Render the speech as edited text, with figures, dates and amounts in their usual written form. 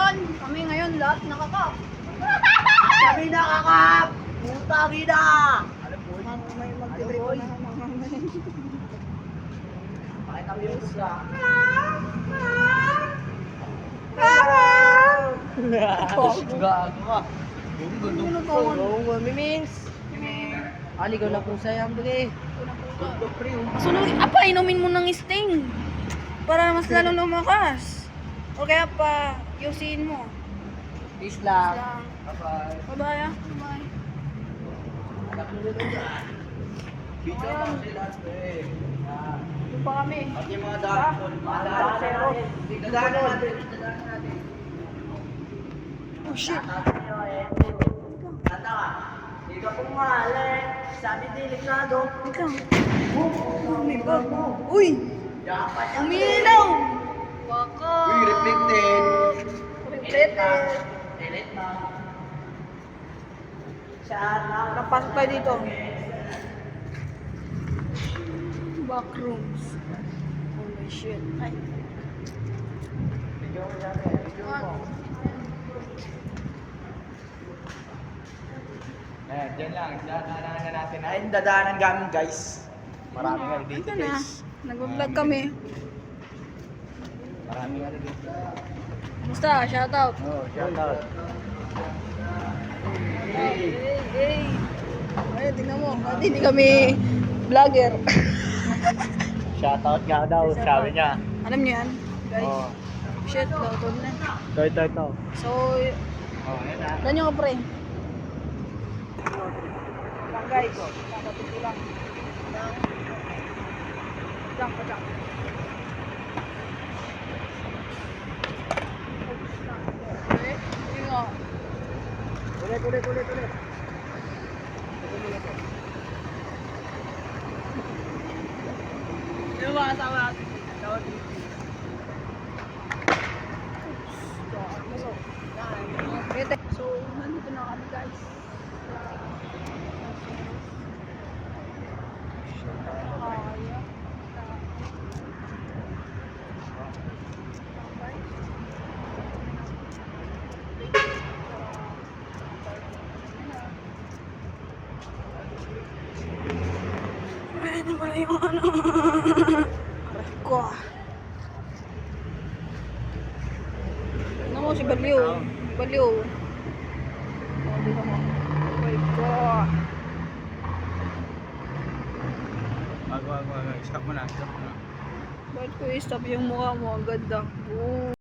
ngayon. Kami ngayon lahat nakakap. Kami nakakap! Puta gina! May magtitripan na naman. Pakita mo yung gusto. Gago ka. Ano to? Oo, Mimings. Aligaw na po sa'yo, bre. Sunod, apa, inumin mo ng sting. Para mas lalo lumakas. O kaya pa, yusin mo. Peace lang. Lang. Bye-bye. Bye-bye ah. Bye. Video lang sila, bre. Doon pa kami. At yung mga daan, dadaanan natin. Oh shit. Tata ka. Hindi ka pumali. Sabi delikado. Ikaw. Oh, may bag. Uy! Umilaw! Baka. Uy, reflected. Reflected. Delete na. Saan na? Napasok tayo dito. Backrooms. Oh my shit. Ay. Video mo dyan, video mo. Ayan, dyan lang. Dadaanan na natin. Ay, dadaanan kami, guys. Marami nga dito, Ito na. guys. Nag-vlog kami. Marami nga dito. Basta, shoutout. Oh, shout out. Hey, hey. Ay, tingnan mo. Pati hindi kami vlogger. Shout out nga daw, sabi niya. Alam niyo yan, guys? Oh. Shit, lautod na. Ito. So, Oh, ayan na. dan yung pre. Lang guys, nakatid ko lang. Pajang. Okay, yun nga. Ulit. Yung mga kasama natin. So, nandito na kami guys. Ano pala yung ano? Ko. Ano mo si Baliw? Baliw. Oh, dito mo. Oh my God. Stop mo na. Bakit ko i-stop yung mukha mo? Agad lang.